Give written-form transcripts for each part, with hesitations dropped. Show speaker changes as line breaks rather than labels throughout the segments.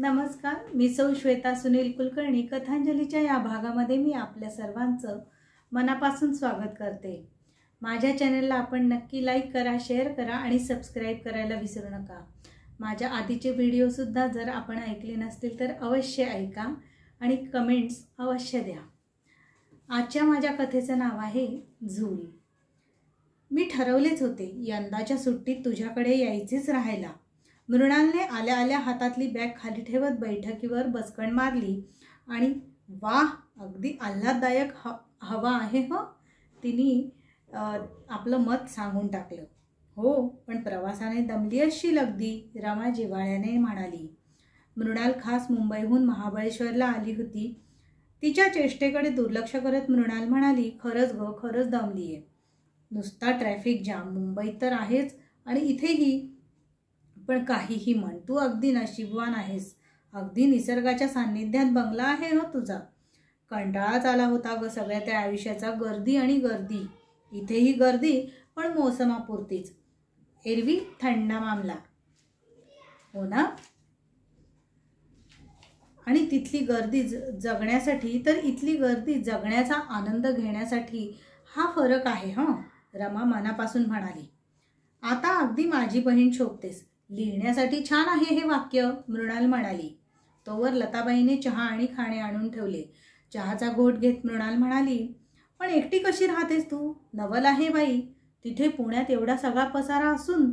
नमस्कार, मी सौ श्वेता सुनील कुलकर्णी. कथांजलीच्या या भागामध्ये मी आपल्या सर्वांचं मनापासून स्वागत करते. माझ्या चॅनलला आपण नक्की लाईक करा, शेअर करा आणि सबस्क्राईब करायला विसरू नका. माझ्या आधीचे व्हिडिओसुद्धा जर आपण ऐकले नसतील तर अवश्य ऐका आणि कमेंट्स अवश्य द्या. आजच्या माझ्या कथेचं नाव आहे झूल. मी ठरवलेच होते यंदाच्या सुट्टीत तुझ्याकडे यायचीच राहायला. मृणालने आल्या आल्या हातातली बॅग खाली ठेवत बैठकीवर बसकण मारली आणि वाह, अगदी आल्हाददायक हवा आहे हो. तिने आपलं मत सांगून टाकलं. हो, पण प्रवासाने दमली असशील अगदी, रमा जिव्हाळ्याने म्हणाली. मृणाल खास मुंबईहून महाबळेश्वरला आली होती. तिच्या चेष्टेकडे दुर्लक्ष करत मृणाल म्हणाली, खरंच ग, खरंच दमली आहे. नुसता ट्रॅफिक जाम मुंबईत तर आहेच आणि इथेही. पण काहीही म्हण, तू अगदी नशीबवान आहेस. अगदी निसर्गाच्या सान्निध्यात बंगला आहे हो तुझा. कंटाळाच आला होता ग सगळ्या त्या आयुष्याचा. गर्दी आणि गर्दी. इथेही गर्दी, पण मोसमापुरतीच. एरवी थंडा मामला हो ना. आणि तिथली गर्दी जगण्यासाठी तर इथली गर्दी जगण्याचा आनंद घेण्यासाठी. हा फरक आहे हं, रमा मनापासून म्हणाली. आता अगदी माझी बहीण शोभतेस. लिहिण्यासाठी छान आहे हे वाक्य, मृणाल म्हणाली. तोवर लताबाईने चहा आणि खाणे आणून ठेवले. चहाचा घोट घेत मृणाल म्हणाली, पण एकटी कशी राहतेस तू? नवल आहे बाई, तिथे पुण्यात एवढा सगळा पसारा असून.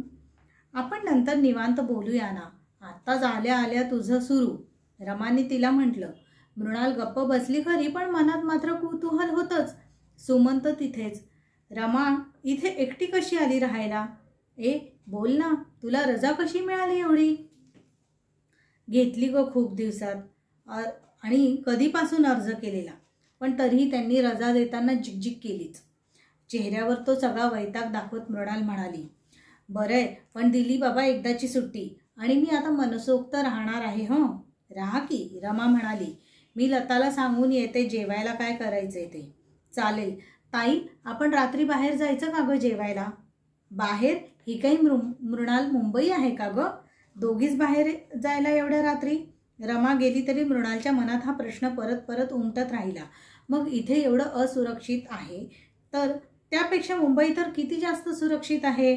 आपण नंतर निवांत बोलूया ना, आत्ताच आल्या आल्या तुझं सुरू, रमाने तिला म्हटलं. मृणाल गप्प बसली खरी, पण मनात मात्र कुतूहल होतंच. सुमंत तिथेच. रमा इथे एकटी कशी आली राहायला? बोल ना, तुला रजा कशी मिळाली एवढी? घेतली ग खूप दिवसात आणि कधीपासून अर्ज केलेला, पण तरीही त्यांनी रजा देताना जिकजिक केलीच. चेहऱ्यावर तो सगळा वैताग दाखवत मृणाल म्हणाली, बरं आहे, पण दिली बाबा एकदाची सुट्टी आणि मी आता मनसोक्त राहणार आहे. हं, राहा की, रमा म्हणाली. मी लताला सांगून येते जेवायला काय करायचंय ते. चालेल ताई, आपण रात्री बाहेर जायचं का ग जेवायला? बाहेर? ही काही मृणाल मुंबई आहे का ग? दोघीच बाहेर जायला एवढ्या रात्री? रमा गेली तरी मृणालच्या मनात हा प्रश्न परत परत उमटत राहिला. मग इथे एवढं असुरक्षित आहे तर त्यापेक्षा मुंबई तर किती जास्त सुरक्षित आहे.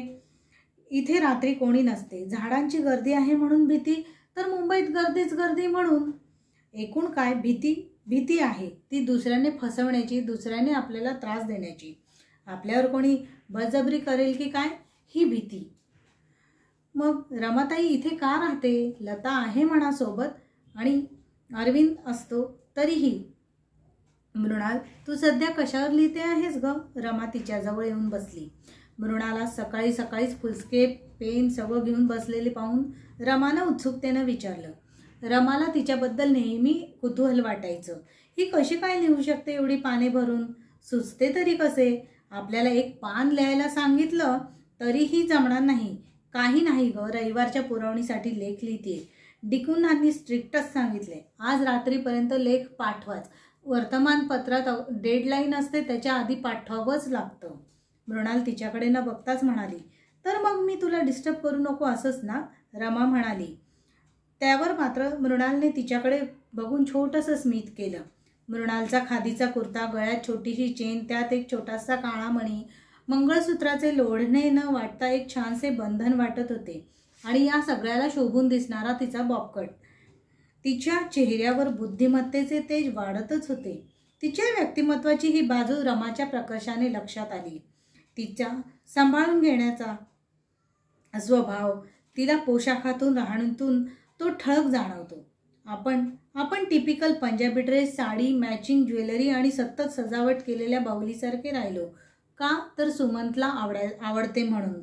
इथे रात्री कोणी नसते, झाडांची गर्दी आहे म्हणून भीती, तर मुंबईत गर्दीच गर्दी म्हणून. एकूण काय भीती आहे ती दुसऱ्याने फसवण्याची, दुसऱ्याने आपल्याला त्रास देण्याची. आपल्यावर कोणी बळजबरी करेल की काय, ही भीती. मग रमाताई इथे का राहते? लता आहे म्हणा सोबत आणि अरविंद असतो तरीही. मृणाल, तू सध्या कशावर लिहिते आहेस ग? रमा तिच्याजवळ येऊन बसली. मृणाला सकाळी सकाळीच फुलस्के, पेन सगळं घेऊन बसलेले पाहून रमानं उत्सुकतेनं विचारलं. रमाला तिच्याबद्दल नेहमी कुतूहल वाटायचं. ही कशी काय लिहू शकते एवढी पाने भरून? सुचते तरी कसे? आपल्याला एक पान लिहायला सांगितलं तरीही जमणार नाही. काही नाही ग, रविवारच्या पुरवणीसाठी लेख लिहिते. डिकुनांनी स्ट्रिक्टच सांगितले, आज रात्रीपर्यंत लेख पाठवाच. वर्तमानपत्रात डेडलाईन असते, त्याच्या आधी पाठवावंच लागतं. मृणाल तिच्याकडे न बघताच म्हणाली, तर मग मी तुला डिस्टर्ब करू नको असंच ना? रमा म्हणाली. त्यावर मात्र मृणालने तिच्याकडे बघून छोटंसं स्मित केलं. मृणालचा खादीचा कुर्ता, गळ्यात छोटीशी चेन, त्यात एक छोटासा काळा मणी, मंगळसूत्राचे लोढणे न वाटता एक छानसे बंधन वाटत होते आणि या सगळ्याला शोभून दिसणारा तिचा बॉबकट. तिच्या चेहऱ्यावर बुद्धिमत्तेचे तेज वाढतच होते. तिच्या व्यक्तिमत्वाची ही बाजू रमाच्या प्रकर्षाने लक्षात आली. तिचा सांभाळून घेण्याचा स्वभाव, तिला पोशाखातून, राहणीतून तो ठळक जाणवतो. आपण typical Punjabi dress, sari, matching jewellery आणि सतत सजावट केलेल्या बाहुलीसारखे राहिलो का? तर सुमंतला आवडते म्हणून.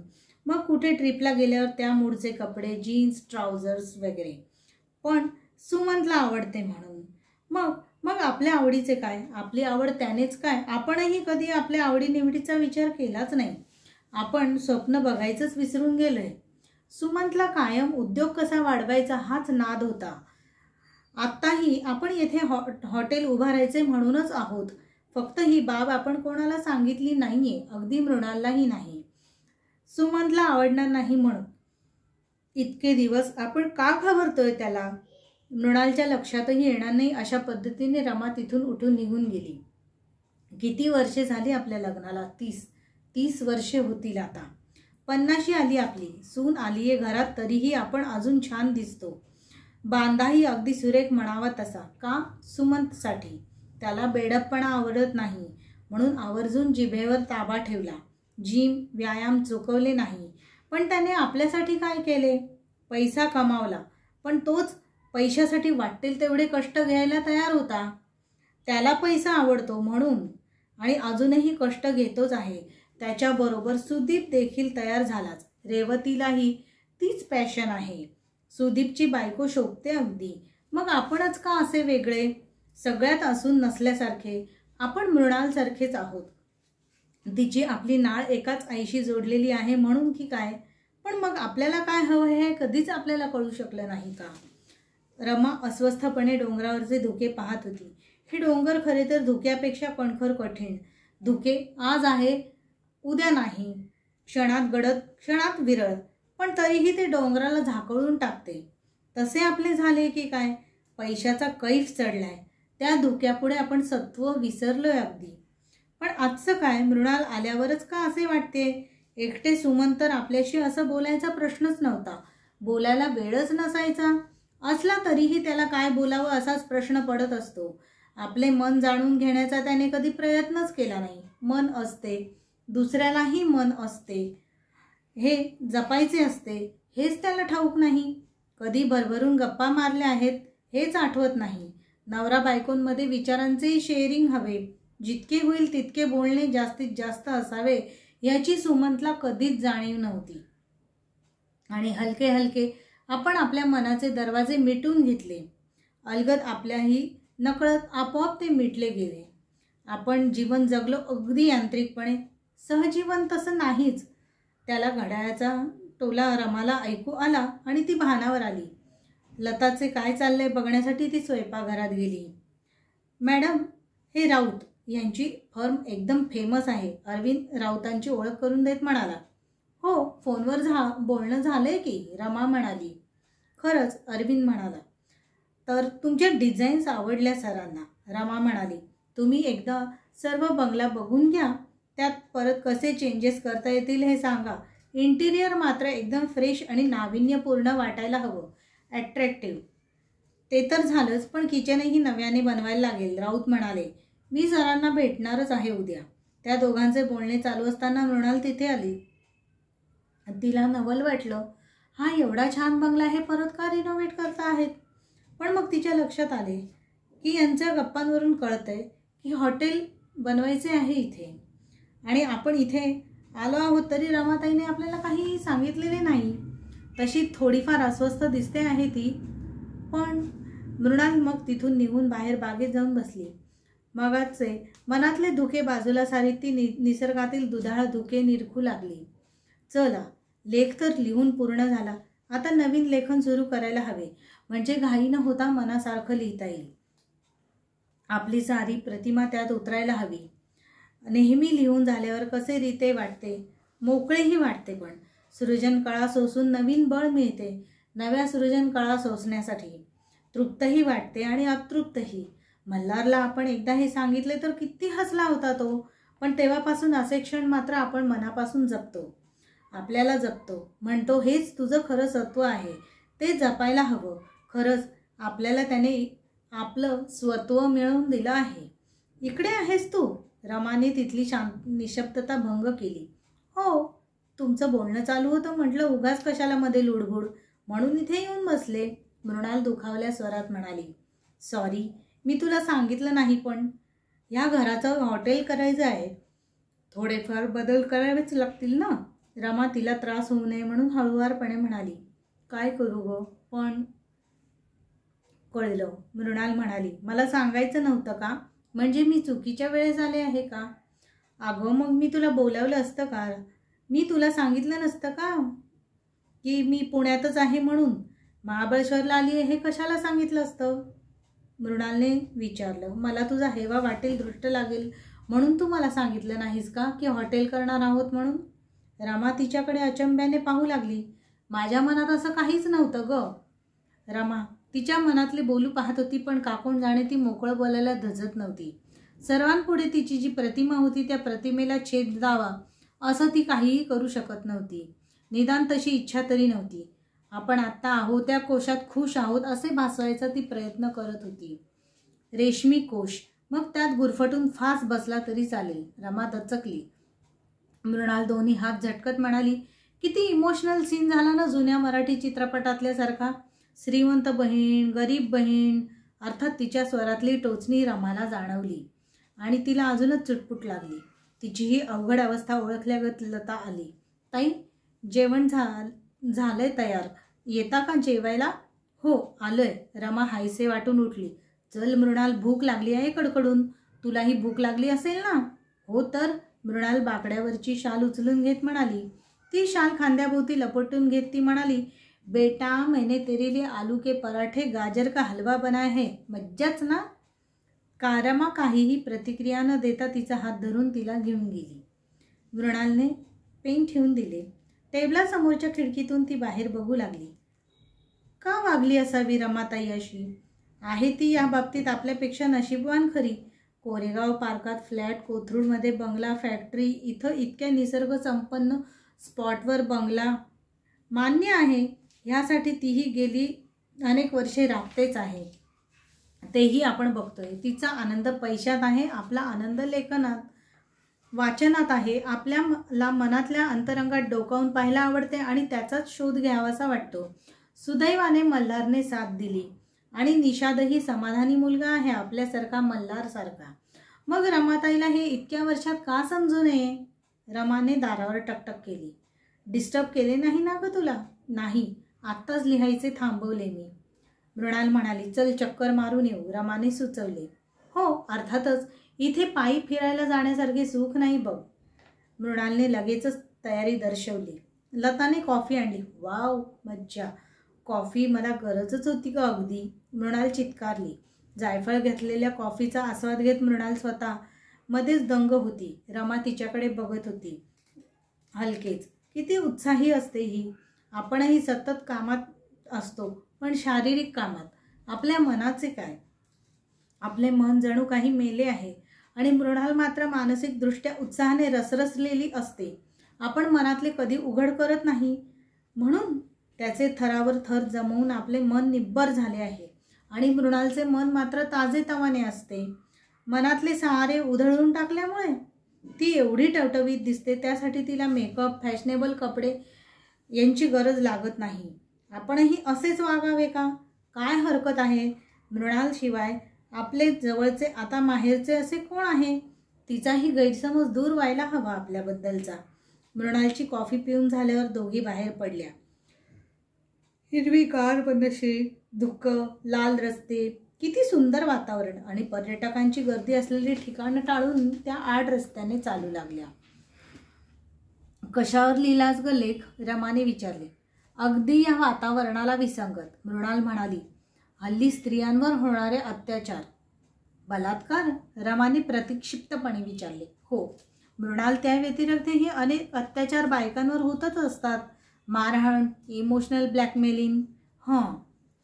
मग कुठे ट्रिपला गेल्यावर त्या मूडचे कपडे, जीन्स, ट्राउझर्स वगैरे. पण सुमंतला आवडते म्हणून. मग आपल्या आवडीचे काय? आपली आवड त्यानेच काय? आपणही कधी आपल्या आवडीनिवडीचा विचार केलाच नाही. आपण स्वप्न बघायचंच विसरून गेलोय. सुमंतला कायम उद्योग कसा वाढवायचा हाच नाद होता. आत्ताही आपण येथे हॉटेल उभारायचे म्हणूनच आहोत. फक्त ही बाब आपण कोणाला सांगितली नाहीये, अगदी मृणाललाही नाही. सुमंतला आवडणार नाही म्हणून. इतके दिवस आपण का घाबरतोय त्याला? मृणालच्या लक्षातही येणार नाही अशा पद्धतीने रमा तिथून उठून निघून गेली. किती वर्षे झाली आपल्या लग्नाला? 30 वर्षे होतील आता. 50शी आली आपली. सून आलीये घरात तरीही आपण अजून छान दिसतो. बांधाही अगदी सुरेख म्हणावा तसा. का? सुमंतसाठी. त्याला बेडपणा आवडत नाही म्हणून आवर्जून जिभेवर ताबा ठेवला. जिम व्यायाम चुकवले नाही. पण त्याने आपल्यासाठी काय केले? पैसा कमावला, पण तोच पैशासाठी वाटेल तेवढे कष्ट घ्यायला तयार होता. त्याला पैसा आवडतो म्हणून, आणि अजूनही कष्ट घेतोच आहे. त्याच्याबरोबर सुदीप देखील तयार झालाच. रेवतीलाही तीच पॅशन आहे. सुदीपची बायको शोभते अगदी. मग आपणच का असे वेगळे? सगळ्यात असून नसल्यासारखे. आपण मृणालसारखेच आहोत. तिची आपली नाळ एकाच आईशी जोडलेली आहे म्हणून की काय? पण मग आपल्याला काय हवं हे कधीच आपल्याला कळू शकलं नाही का? रमा अस्वस्थपणे डोंगरावरचे धुके पाहत होती. हे डोंगर खरे तर धुक्यापेक्षा कणखर कठीण. धुके आज आहे उद्या नाही. क्षणात गडद क्षणात विरळ. पण तरीही ते डोंगराला झाकळून टाकते. तसे आपले झाले की काय? पैशाचा कैफ चढलाय. त्या धुक्यापुढे आपण सत्व विसरलोय अगदी. पण आजचं काय? मृणाल आल्यावरच का असे वाटते? एकटे सुमंत तर आपल्याशी असं बोलायचा प्रश्नच नव्हता. बोलायला वेळच नसायचा. असला तरीही त्याला काय बोलावं असाच प्रश्न पडत असतो. आपले मन जाणून घेण्याचा त्याने कधी प्रयत्नच केला नाही. मन असते, दुसऱ्यालाही मन असते, हे जपायचे असते हेच त्याला ठाऊक नाही. कधी भरभरून गप्पा मारल्या आहेत हेच आठवत नाही. नवरा बायकोंमध्ये विचारांचेही शेअरिंग हवे. जितके होईल तितके बोलणे जास्तीत जास्त असावे याची सुमंतला कधीच जाणीव नव्हती. आणि हलके हलके आपण आपल्या मनाचे दरवाजे मिटून घेतले. अलगद आपल्याही नकळत आपोआप ते मिटले गेले. आपण जीवन जगलो अगदी यांत्रिकपणे. सहजीवन तसं नाहीच. त्याला घड्याळाचा टोला रमाला ऐकू आला आणि ती भानावर आली. लताचे काय चाललंय बघण्यासाठी ती स्वयंपाकघरात गेली. मॅडम, हे राऊत यांची फर्म एकदम फेमस आहे. अरविंद राऊतांची ओळख करून देत म्हणाला. हो, फोनवर बोलणं झालंय की, रमा म्हणाली. खरंच? अरविंद म्हणाला. तर तुमच्या डिझाईन्स आवडल्या सरांना, रमा म्हणाली. तुम्ही एकदा सर्व बंगला बघून घ्या. त्यात परत कसे चेंजेस करता येतील हे सांगा. इंटिरियर मात्र एकदम फ्रेश आणि नाविन्यपूर्ण वाटायला हवं. ॲट्रॅक्टिव्ह. ते तर झालंच, पण किचनही नव्याने बनवायला लागेल, राऊत म्हणाले. मी सरांना भेटणारच आहे उद्या. त्या दोघांचे बोलणे चालू असताना मृणाल तिथे आली. तिला नवल वाटलं. हा एवढा छान बंगला हे परत का रिनोव्हेट करता आहेत? पण मग तिच्या लक्षात आले की यांच्या गप्पांवरून कळतंय की हॉटेल बनवायचे आहे इथे. आणि आपण इथे आलो आहोत तरी रमाताईने आपल्याला काही सांगितलेले नाही. तशी थोडीफार अस्वस्थ दिसते आहे ती. पण मृणाल मग तिथून निघून बाहेर बागेत जाऊन बसली. मगाचे मनातले धुके बाजूला सारीत ती निसर्गातील दुधाळ धुके निरखू लागली. चला, लेख तर लिहून पूर्ण झाला. आता नवीन लेखन सुरू करायला हवे. म्हणजे घाई न होता मनासारखं लिहिता येईल. आपली सारी प्रतिमा त्यात उतरायला हवी. नेहमी लिहून झाल्यावर कसे रीते वाटते, मोकळेही वाटते. पण सृजन कळा सोसून नवीन बळ मिळते. नव्या सृजन कळा सोसण्यासाठी तृप्तही वाटते आणि अतृप्तही. मल्हारला आपण एकदा हे सांगितले तर किती हसला होता तो. पण तेव्हापासून असे क्षण मात्र आपण मनापासून जपतो. आपल्याला जपतो. म्हणतो हेच तुझं खरं सत्व आहे. ते जपायला हवं. खरंच आपल्याला त्याने आपलं स्वत्व मिळवून दिलं आहे. इकडे आहेस तू? रमाने तिथली निशब्दता भंग केली. हो, तुमचं बोलणं चालू होतं. म्हटलं उगाच कशाला मध्ये लुडबुड, म्हणून इथे येऊन बसले. मृणाल दुखावल्या स्वरात म्हणाली. सॉरी, मी तुला सांगितलं नाही. पण या घराचं हॉटेल करायचं आहे. थोडेफार बदल करावेच लागतील ना. रमा तिला त्रास होऊ नये म्हणून हळुवारपणे म्हणाली. काय करू गं? पण कळलं, मृणाल म्हणाली. मला सांगायचं नव्हतं का? म्हणजे मी चुकीच्या वेळेस आले आहे का? अगं मग मी तुला बोलावलं असतं का? मी तुला सांगितलं नसतं का की मी पुण्यातच आहे म्हणून? महाबळेश्वरला आली आहे हे कशाला सांगितलं असतं? मृणालने विचारलं. मला तुझा हेवा वाटेल, दृष्ट लागेल म्हणून तू मला सांगितलं नाहीस का की हॉटेल करणार आहोत म्हणून? रमा तिच्याकडे अचंब्याने पाहू लागली. माझ्या मनात असं काहीच नव्हतं ग. रमा, तिच्या मनातले बोलू पाहत होती, पण का कोण जाणे ती मोकळं बोलायला धजत नव्हती. सर्वांपुढे तिची जी प्रतिमा होती त्या प्रतिमेला छेद द्यावा असं ती काहीही करू शकत नव्हती. निदान तशी इच्छा तरी नव्हती. आपण आत्ता आहोत त्या कोशात खुश आहोत असे भासवायचा ती प्रयत्न करत होती. रेशमी कोश, मग त्यात गुरफटून फास बसला तरी चालेल. रमा दचकली. मृणाल दोन्ही हात झटकत म्हणाली, किती इमोशनल सीन झाला ना जुन्या मराठी चित्रपटातल्यासारखा. श्रीमंत बहीण, गरीब बहीण. अर्थात तिच्या स्वरातली टोचणी रमाला जाणवली आणि तिला अजूनच चुटपुट लागली. तिची ही अवघड अवस्था ओळखल्यागत लता आली. ताई, जेवण झालंय तयार, येता का जेवायला? हो आलोय. रमा हायसे वाटून उठली. चल मृणाल, भूक लागली आहे कडकडून. तुलाही भूक लागली असेल ना? हो तर, मृणाल बाकड्यावरची शाल उचलून घेत म्हणाली. ती शाल खांद्याभोवती लपटून घेत ती म्हणाली, बेटा मैंने तेरे लिए आलू के पराठे गाजर का हलवा बनाया है, मज्जाच ना? रमा काहीही प्रतिक्रिया न देता तिचा हात धरून तिला घेऊन गेली. मृणालने पेन ठेवून दिले. टेबलासमोरच्या खिडकीतून ती बाहेर बघू लागली. का वागली असावी रमाताई अशी? आहे ती या बाबतीत आपल्यापेक्षा नशीबवान खरी. कोरेगाव पार्कात फ्लॅट, कोथरूडमध्ये बंगला, फॅक्टरी, इथं इतक्या निसर्ग संपन्न स्पॉटवर बंगला. मान्य आहे, ह्यासाठी तीही गेली अनेक वर्षे राबतेच आहे. तेही आपण बघतोय. तिचा आनंद पैशात आहे, आपला आनंद लेखनात, वाचनात आहे. आपल्याला मनातल्या अंतरंगात डोकावून पाहायला आवडते आणि त्याचाच शोध घ्यावासा वाटतो. सुदैवाने मल्हारने साथ दिली आणि निषादही समाधानी मुलगा आहे, आपल्यासारखा मल्हारसारखा. मग रमाताईला हे इतक्या वर्षात का समजू नये? रमाने दारावर टकटक केली. डिस्टर्ब केले नाही ना ग तुला? नाही, आत्ताच लिहायचे थांबवले मी. मृणाल म्हणाली, चल चक्कर मारून येऊ. रमाने सुचवले. हो अर्थातच, इथे पायी फिरायला जाण्यासारखे सुख नाही बघ. मृणालने लगेचच तयारी दर्शवली. लताने कॉफी आणली. वाव, मज्जा. कॉफी मला गरजच होती का अगदी? मृणाल चित्कारली. जायफळ घेतलेल्या कॉफीचा आस्वाद घेत मृणाल स्वतः मध्येच दंग होती. रमा तिच्याकडे बघत होती. हलकेच. किती उत्साही असते ही. आपणही सतत कामात असतो, पण शारीरिक कामात. आपल्या मनाचे काय? आपले मन जणू काही मेले आहे आणि मृणाल मात्र मानसिकदृष्ट्या उत्साहाने रसरसलेली असते. आपण मनातले कधी उघड करत नाही, म्हणून त्याचे थरावर थर जमवून आपले मन निब्बर झाले आहे. आणि मृणालचे मन मात्र ताजेतवाने असते. मनातले सहारे उधळून टाकल्यामुळे ती एवढी टवटवीत दिसते. त्यासाठी तिला मेकअप, फॅशनेबल कपडे यांची गरज लागत नाही. आपणही असेच वागावे का? काय हरकत आहे? मृणालशिवाय आपले जवळचे, आता माहेरचे असे कोण आहे? तिचाही गैरसमज दूर व्हायला हवा आपल्याबद्दलचा. मृणालची कॉफी पिऊन झाल्यावर दोघी बाहेर पडल्या. हिरवीगार वनश्री, धुकं, लाल रस्ते, किती सुंदर वातावरण आणि पर्यटकांची गर्दी असलेली ठिकाणं टाळून त्या आड रस्त्याने चालू लागल्या. कशावर लिहिलास ग लेख? रमाने विचारले. अगदी या वातावरणाला विसंगत. मृणाल म्हणाली, हल्ली स्त्रियांवर होणारे अत्याचार. बलात्कार? रमाने प्रतिक्षिप्तपणे विचारले. हो. मृणाल, त्या व्यतिरिक्तही अनेक अत्याचार बायकांवर होतच असतात. मारहाण, इमोशनल ब्लॅकमेलिंग.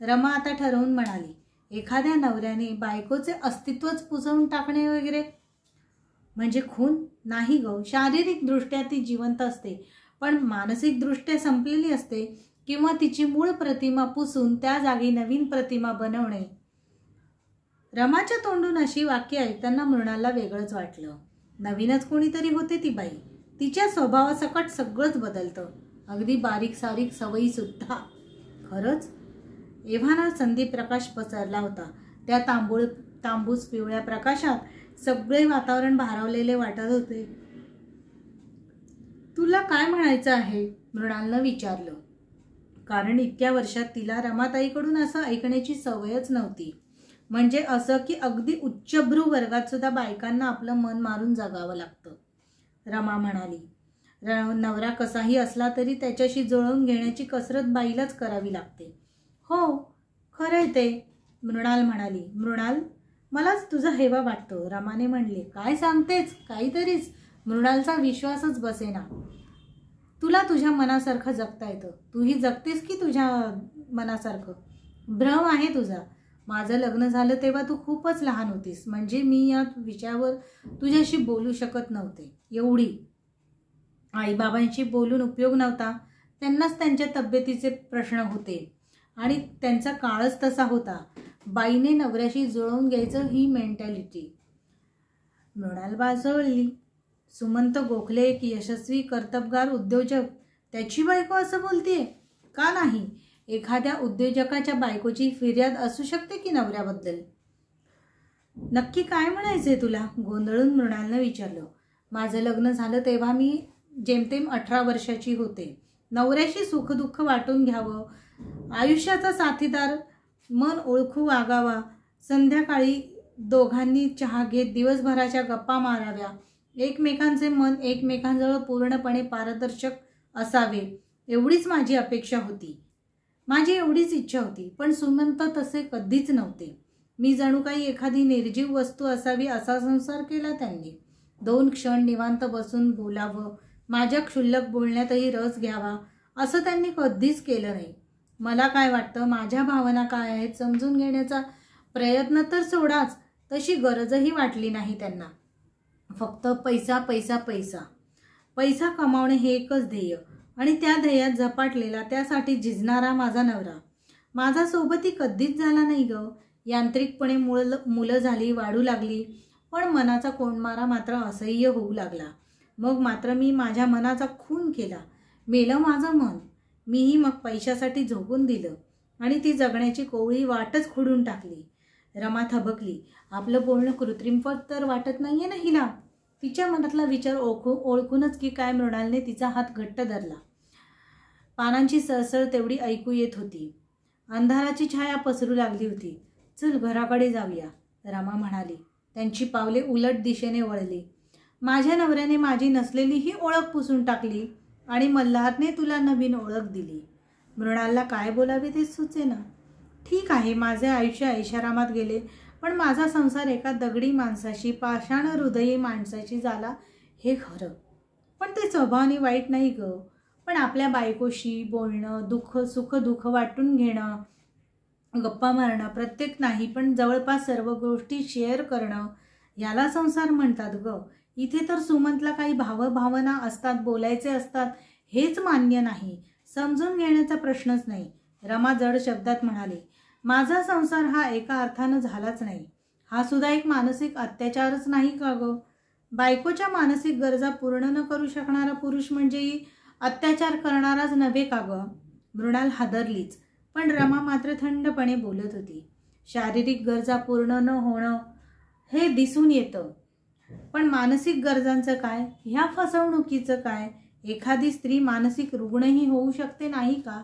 रमा आता ठरवून म्हणाली, एखाद्या नवऱ्याने बायकोचे अस्तित्वच पुसवून टाकणे वगैरे. म्हणजे खून? नाही ग. शारीरिकदृष्ट्या ती जिवंत असते, पण मानसिकदृष्ट्या संपलेली असते. किंवा तिची मूळ प्रतिमा पुसून त्या जागी नवीन प्रतिमा बनवणे. रमाच्या तोंडून अशी वाक्य ऐकताना मृणालला वेगळंच वाटलं. नवीनच कोणीतरी होते ती बाई. तिच्या स्वभावासकट सगळंच बदलतं, अगदी बारीक सारीक सवयी सुद्धा. खरंच? एव्हाना संदीप प्रकाश पसरला होता. त्या तांबूस पिवळ्या प्रकाशात सगळे वातावरण भारावलेले वाटत होते. तुला काय म्हणायचं आहे? मृणालनं विचारलं. कारण इतक्या वर्षात तिला रमाताईकडून असं ऐकण्याची सवयच नव्हती. म्हणजे असं की अगदी उच्चभ्रू वर्गात सुद्धा बायकांना आपलं मन मारून जगावं लागतं. रमा म्हणाली, नवरा कसाही असला तरी त्याच्याशी जुळवून घेण्याची कसरत बाईलाच करावी लागते. हो खरंय ते, मृणाल म्हणाली. मृणाल, मलाच तुझा हेवा वाटतो, रमाने म्हणले. काय सांगतेच, काहीतरीच. मृणालचा विश्वासच बसेना. तुला तुझ्या मनासारखं जगता येतं. तूही जगतेस की तुझ्या मनासारखं? भ्रम आहे तुझा. माझं लग्न झालं तेव्हा तू खूपच लहान होतीस, म्हणजे मी या विषयावर तुझ्याशी बोलू शकत नव्हते. एवढी आईबाबांशी बोलून उपयोग नव्हता. त्यांनाच त्यांच्या तब्येतीचे प्रश्न होते आणि त्यांचा काळच तसा होता. बाईने नवऱ्याशी जुळवून घ्यायचं ही मेंटॅलिटी. मृणाल बाजवली. सुमंत गोखले एक यशस्वी कर्तबगार उद्योजक, त्याची बायको असं बोलतीये? का नाही? एखाद्या उद्योजकाच्या बायकोची फिर्याद असू शकते की नवऱ्याबद्दल. नक्की काय म्हणायचंय तुला? गोंधळून मृणालनं विचारलं. माझं लग्न झालं तेव्हा मी जेमतेम 18 वर्षाची होते. नवऱ्याशी सुखदुःख वाटून घ्यावं, आयुष्याचा साथीदार, मन ओळखू वागावा, संध्याकाळी दोघांनी चहा घेत दिवसभराच्या गप्पा माराव्या, एकमेकांचे मन एकमेकांजवळ पूर्णपणे पारदर्शक असावे, एवढीच माझी अपेक्षा होती. माझी एवढीच इच्छा होती. पण सुमंत तसे कधीच नव्हते. मी जणू काही एखादी निर्जीव वस्तू असावी असा संसार केला त्यांनी. 2 क्षण निवांत बसून बोलावं, माझ्या क्षुल्लक बोलण्यातही रस घ्यावा, असं त्यांनी कधीच केलं नाही. मला काय वाटतं, माझ्या भावना काय आहेत समजून घेण्याचा प्रयत्न तर सोडाच, तशी गरजही वाटली नाही त्यांना. फक्त पैसा पैसा पैसा पैसा कमावणे हे एकच ध्येय, आणि त्या ध्येयात झपाटलेला, त्यासाठी झिजणारा माझा नवरा. माझा सोबती कधीच झाला नाही ग. यांत्रिकपणे मुलं झाली, वाढू लागली, पण मनाचा कोंडमारा मात्र असह्य होऊ लागला. मग मात्र मी माझ्या मनाचा खून केला. मेलं माझं मन. मीही मग पैशासाठी झोकून दिलं आणि ती जगण्याची कोवळी वाटच खोडून टाकली. रमा थबकली. आपलं बोलणं कृत्रिमपद तर वाटत नाहीये ना हिला? तिच्या मनातला विचार ओळखूनच की काय मृणालने तिचा हात घट्ट धरला. पानांची सळसळ तेवढी ऐकू येत होती. अंधाराची छाया पसरू लागली होती. चल घराकडे जाऊया, रमा म्हणाली. त्यांची पावले उलट दिशेने वळली. माझ्या नवऱ्याने माझी नसलेली ही ओळख पुसून टाकली आणि मल्हारने तुला नवीन ओळख दिली. मृणालला काय बोलावे ते सुचेना. ठीक आहे, माझे आयुष्य ऐशारामात गेले, पण माझा संसार एका दगडी माणसाशी, पाषाण हृदयी माणसाशी झाला हे खरं. पण ते स्वभावाने वाईट नाही ग. पण आपल्या बायकोशी बोलणं, सुख दुःख वाटून घेणं, गप्पा मारणं, प्रत्येक नाही पण जवळपास सर्व गोष्टी शेअर करणं, याला संसार म्हणतात ग. इथे तर सुमंतला काही भावभावना असतात, बोलायचे असतात, हेच मान्य नाही. समजून घेण्याचा प्रश्नच नाही. रमा जड शब्दात म्हणाली. माझा संसार हा एका अर्थानं झालाच नाही. हा सुद्धा एक मानसिक अत्याचारच नाही का ग? बायकोच्या मानसिक गरजा पूर्ण न करू शकणारा पुरुष म्हणजेही अत्याचार करणाराच नव्हे का ग? मृणाल हादरलीच, पण रमा मात्र थंडपणे बोलत होती. शारीरिक गरजा पूर्ण न होणं हे दिसून येतं, पण मानसिक गरजांचं काय? ह्या फसवणुकीचं काय? एखादी स्त्री मानसिक रुग्णही होऊ शकते नाही का?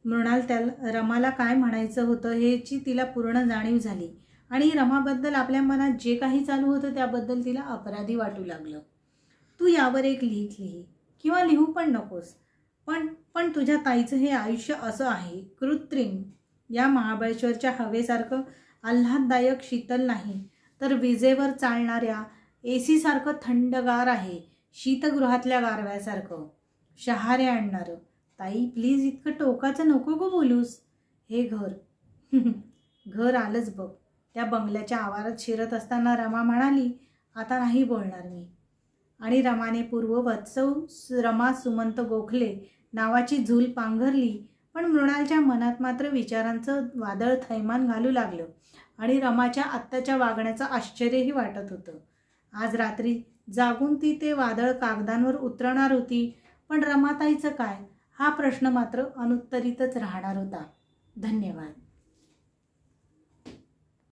मृणाल रमाला काय म्हणायचं होतं ह्याची तिला पूर्ण जाणीव झाली आणि रमाबद्दल आपल्या मनात जे काही चालू होतं त्याबद्दल तिला अपराधी वाटू लागलं. तू यावर एक लिही किंवा लिहू पण नकोस, पण तुझ्या ताईचं हे आयुष्य असं आहे, कृत्रिम. या महाबळेश्वरच्या हवेसारखं आल्हाददायक शीतल नाही, तर विजेवर चालणाऱ्या AC सारखं थंडगार आहे, शीतगृहातल्या गारव्यासारखं, शहारे आणणारं. ताई प्लीज इतकं टोकाचं नको गो बोलूस. हे घर आलंच बघ. त्या बंगल्याच्या आवारात शिरत असताना रमा म्हणाली, आता नाही बोलणार मी. आणि रमाने पूर्ववत रमा सुमंत गोखले नावाची झूल पांघरली. पण मृणालच्या मनात मात्र विचारांचं वादळ थैमान घालू लागलं आणि रमाच्या आत्ताच्या वागण्याचं आश्चर्यही वाटत होतं. आज रात्री जागून ती ते वादळ कागदांवर उतरणार होती, पण रमाताईचं काय, हा प्रश्न मात्र अनुत्तरितच राहणार होता. धन्यवाद.